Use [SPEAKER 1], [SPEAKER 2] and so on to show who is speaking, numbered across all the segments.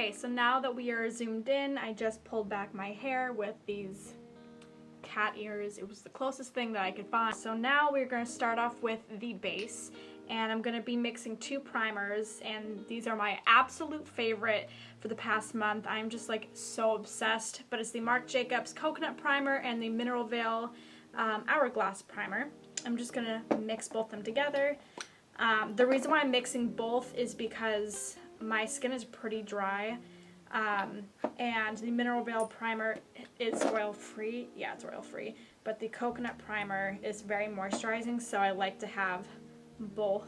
[SPEAKER 1] Okay, so now that we are zoomed in, I just pulled back my hair with these cat ears. It was the closest thing that I could find. So now we're going to start off with the base, and I'm going to be mixing two primers, and these are my absolute favorite for the past month. I'm just like so obsessed, but it's the Marc Jacobs Coconut Primer and the Minerveil Hourglass Primer. I'm just going to mix both of them together. The reason why I'm mixing both is because my skin is pretty dry, and the Minerveil primer is oil-free. Yeah, it's oil-free, but the coconut primer is very moisturizing, so I like to have both,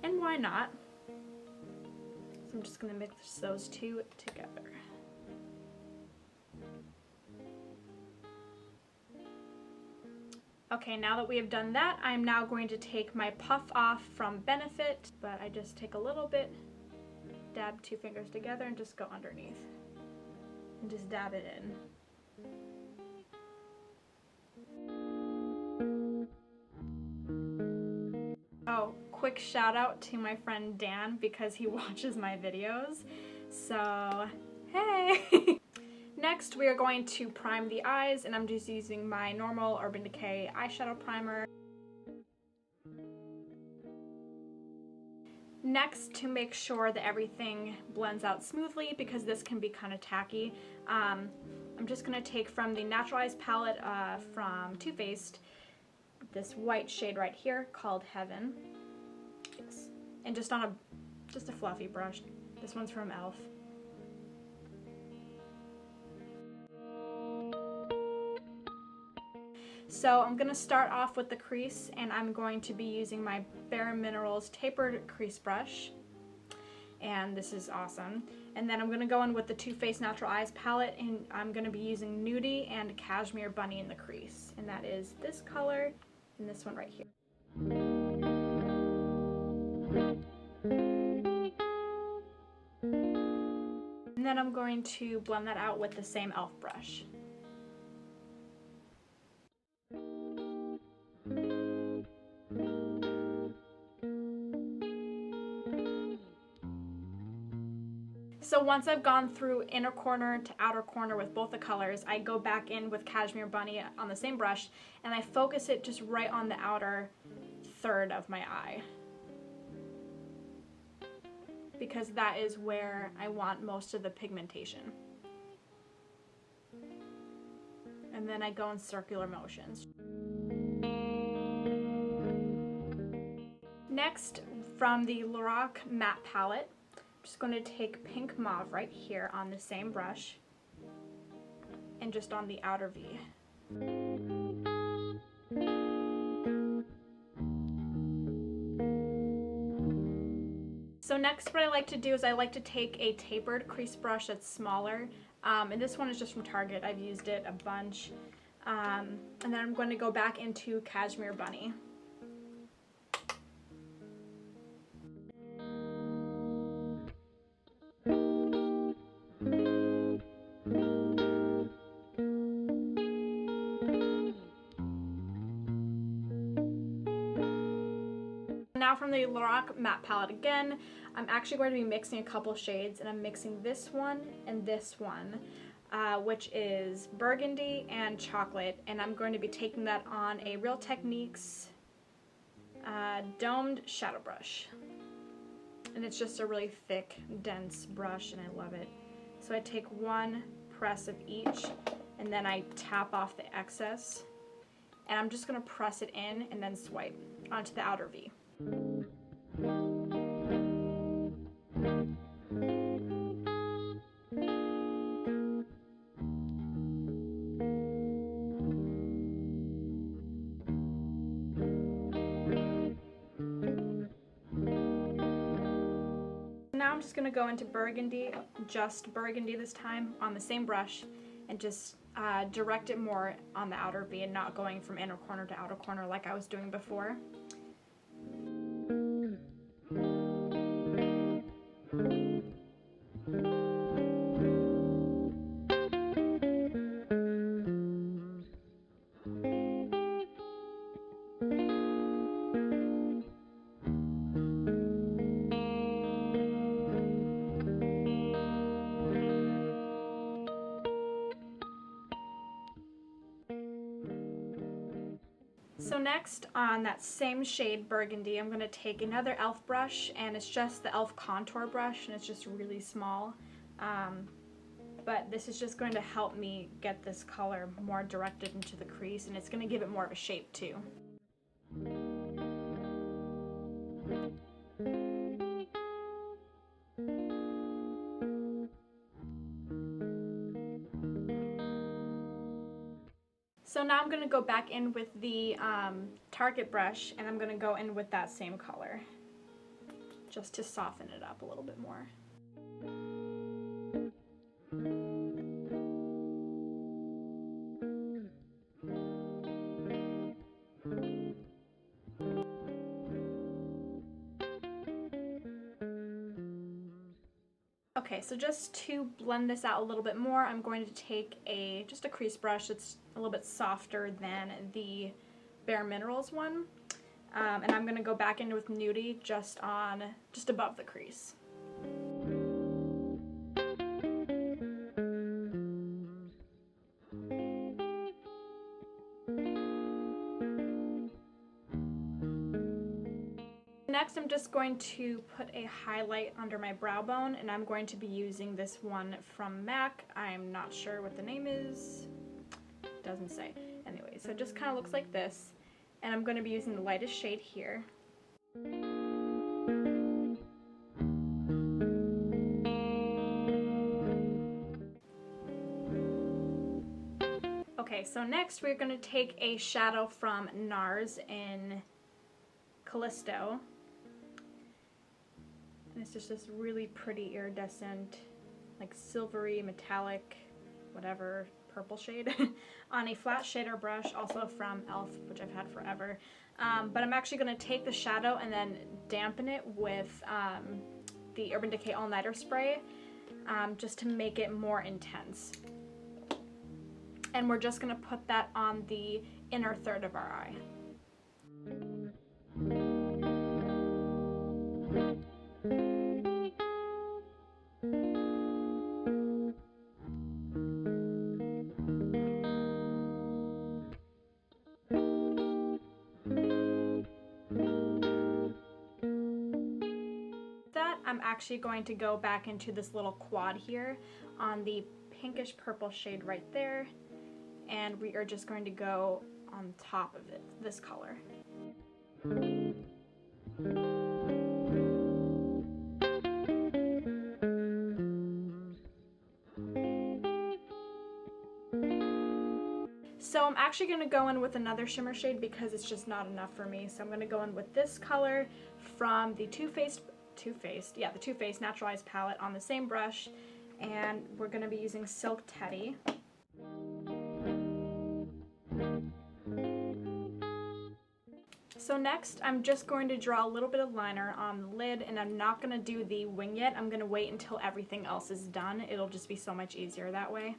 [SPEAKER 1] and why not? So I'm just going to mix those two together. Okay, now that we have done that, I'm now going to take my Puff Off from Benefit, but I just take a little bit, dab two fingers together, and just go underneath. And just dab it in. Oh, quick shout out to my friend Dan because he watches my videos. So, hey! Next, we are going to prime the eyes, and I'm just using my normal Urban Decay eyeshadow primer. Next, to make sure that everything blends out smoothly, because this can be kind of tacky, I'm just going to take from the Natural Eyes palette from Too Faced this white shade right here called Heaven. Yes. And just on a fluffy brush. This one's from e.l.f. So I'm going to start off with the crease, and I'm going to be using my bareMinerals tapered crease brush, and this is awesome. And then I'm going to go in with the Too Faced Natural Eyes palette, and I'm going to be using Nudie and Cashmere Bunny in the crease, and that is this color and this one right here. And then I'm going to blend that out with the same e.l.f. brush. So once I've gone through inner corner to outer corner with both the colors, I go back in with Cashmere Bunny on the same brush, and I focus it just right on the outer third of my eye, because that is where I want most of the pigmentation. And then I go in circular motions. Next, from the LORAC matte palette, I'm just going to take Pink Mauve right here on the same brush, and just on the outer V. So next, what I like to do is I like to take a tapered crease brush that's smaller, and this one is just from Target. I've used it a bunch. And then I'm going to go back into Cashmere Bunny. Now from the LORAC matte palette again, I'm actually going to be mixing a couple shades, and I'm mixing this one and this one, which is Burgundy and Chocolate, and I'm going to be taking that on a Real Techniques domed shadow brush. And it's just a really thick, dense brush, and I love it. So I take one press of each, and then I tap off the excess, and I'm just going to press it in and then swipe onto the outer V. Now I'm just going to go into Burgundy, just Burgundy this time, on the same brush, and just direct it more on the outer V and not going from inner corner to outer corner like I was doing before. So next, on that same shade, Burgundy, I'm going to take another e.l.f. brush, and it's just the e.l.f. contour brush, and it's just really small. But this is just going to help me get this color more directed into the crease, and it's going to give it more of a shape too. So now I'm going to go back in with the Target brush, and I'm going to go in with that same color, just to soften it up a little bit more. Okay, so just to blend this out a little bit more, I'm going to take just a crease brush that's a little bit softer than the bareMinerals one, and I'm going to go back in with Nudie just above the crease. Next, I'm just going to put a highlight under my brow bone, and I'm going to be using this one from MAC. I'm not sure what the name is. It doesn't say. Anyway, so it just kind of looks like this, and I'm going to be using the lightest shade here. Okay, so next we're going to take a shadow from NARS in Callisto. And it's just this really pretty iridescent, like silvery, metallic, whatever, purple shade on a flat shader brush, also from e.l.f., which I've had forever. But I'm actually going to take the shadow and then dampen it with the Urban Decay All Nighter spray, just to make it more intense. And we're just going to put that on the inner third of our eye. I'm actually going to go back into this little quad here on the pinkish purple shade right there, and we are just going to go on top of it, this color. So I'm actually going to go in with another shimmer shade because it's just not enough for me. So I'm going to go in with this color from the Too Faced Naturalized palette on the same brush, and we're going to be using Silk Teddy. So next, I'm just going to draw a little bit of liner on the lid, and I'm not going to do the wing yet. I'm going to wait until everything else is done. It'll just be so much easier that way.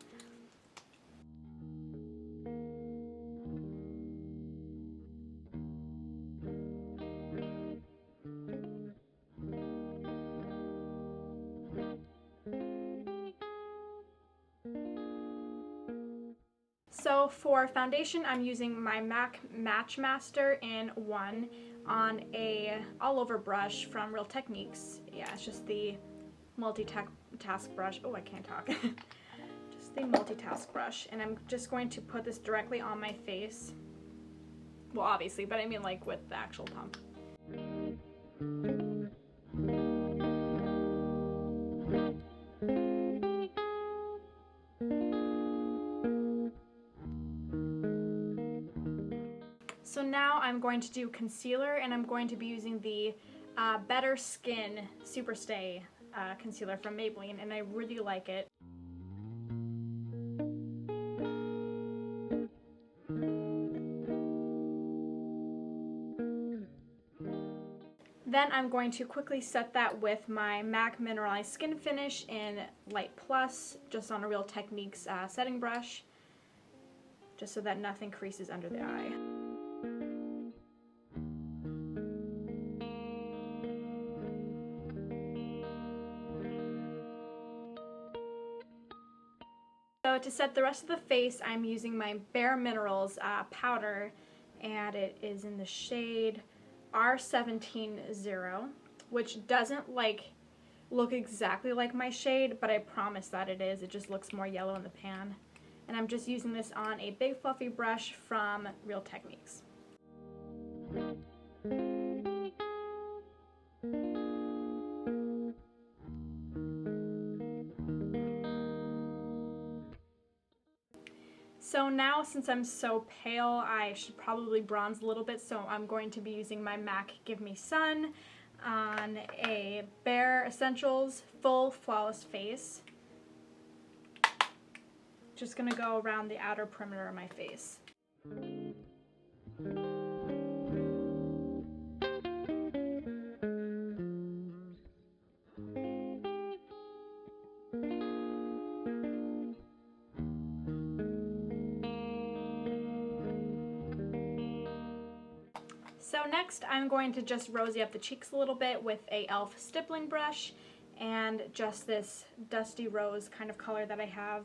[SPEAKER 1] So for foundation, I'm using my MAC Matchmaster in 1 on a all-over brush from Real Techniques. Yeah, it's just the multitask brush. Oh, I can't talk. Just the multitask brush. And I'm just going to put this directly on my face. Well, obviously, but I mean like with the actual pump. So now I'm going to do concealer, and I'm going to be using the Better Skin Super Stay concealer from Maybelline, and I really like it. Then I'm going to quickly set that with my MAC Mineralized Skin Finish in Light Plus, just on a Real Techniques setting brush, just so that nothing creases under the eye. So to set the rest of the face, I'm using my bareMinerals powder, and it is in the shade R170, which doesn't like look exactly like my shade, but I promise that it is. It just looks more yellow in the pan. And I'm just using this on a big fluffy brush from Real Techniques. So now, since I'm so pale, I should probably bronze a little bit, so I'm going to be using my MAC Give Me Sun on a Bare Essentials Full Flawless Face. Just gonna go around the outer perimeter of my face. So next I'm going to just rosy up the cheeks a little bit with a e.l.f. stippling brush and just this dusty rose kind of color that I have.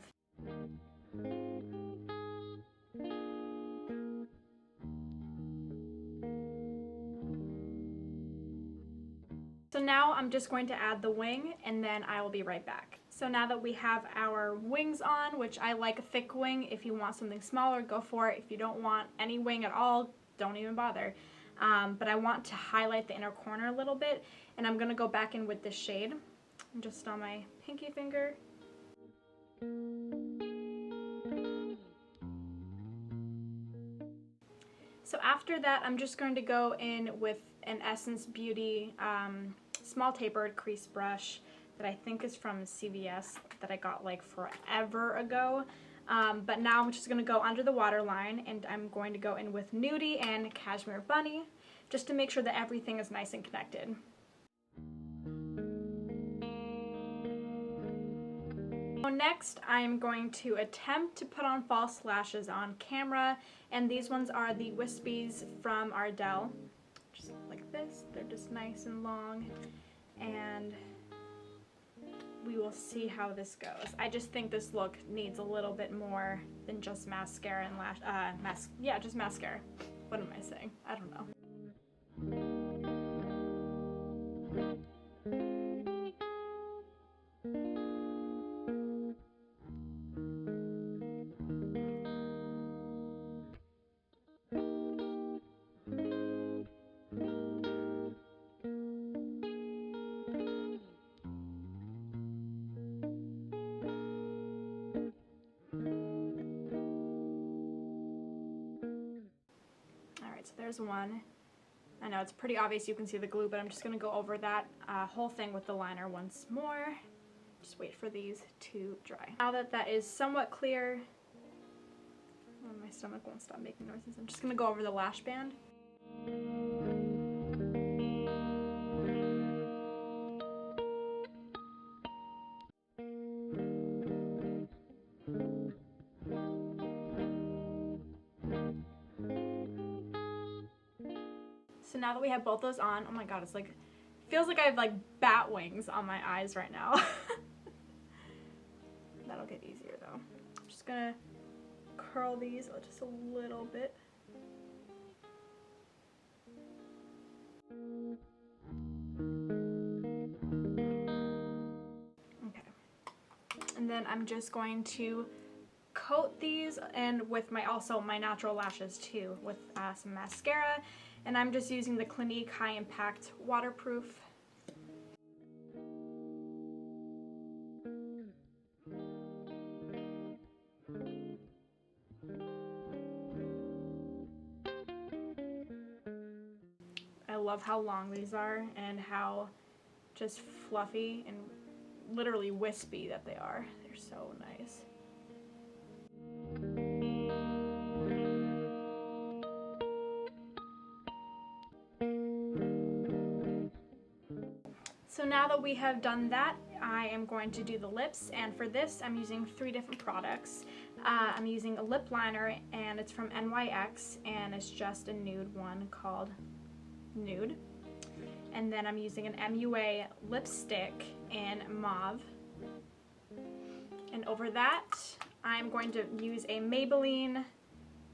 [SPEAKER 1] So now I'm just going to add the wing and then I will be right back. So now that we have our wings on, which I like a thick wing, if you want something smaller, go for it. If you don't want any wing at all, don't even bother. But I want to highlight the inner corner a little bit, and I'm going to go back in with this shade, just on my pinky finger. So after that, I'm just going to go in with an Essence Beauty small tapered crease brush that I think is from CVS that I got like forever ago. But now I'm just going to go under the waterline, and I'm going to go in with Nudie and Cashmere Bunny just to make sure that everything is nice and connected. So next I'm going to attempt to put on false lashes on camera, and these ones are the Wispies from Ardell. Just like this, they're just nice and long, and we will see how this goes. I just think this look needs a little bit more than just mascara and just mascara. What am I saying? I don't know. So there's one. I know it's pretty obvious you can see the glue, but I'm just going to go over that whole thing with the liner once more. Just wait for these to dry. Now that that is somewhat clear, my stomach won't stop making noises, I'm just going to go over the lash band. So now that we have both those on, oh my god, it's like, feels like I have like bat wings on my eyes right now. That'll get easier though. I'm just gonna curl these just a little bit. Okay. And then I'm just going to coat these, and with my natural lashes too, with some mascara. And I'm just using the Clinique High Impact Waterproof. I love how long these are and how just fluffy and literally wispy that they are. They're so nice. So now that we have done that, I am going to do the lips, and for this I'm using 3 different products. I'm using a lip liner, and it's from NYX, and it's just a nude one called Nude. And then I'm using an MUA lipstick in Mauve. And over that, I'm going to use a Maybelline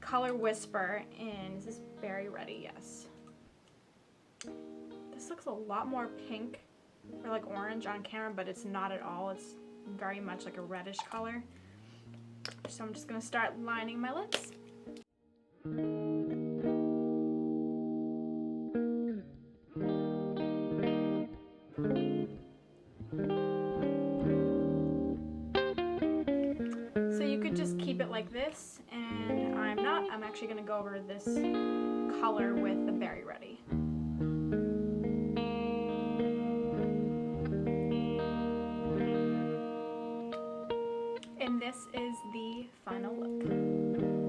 [SPEAKER 1] color Whisper in, is this Berry Ready? Yes. This looks a lot more pink or like orange on camera, but it's not at all. It's very much like a reddish color. So I'm just gonna start lining my lips. So you could just keep it like this, and I'm not. I'm actually gonna go over this color with the Berry Ready. And this is the final look.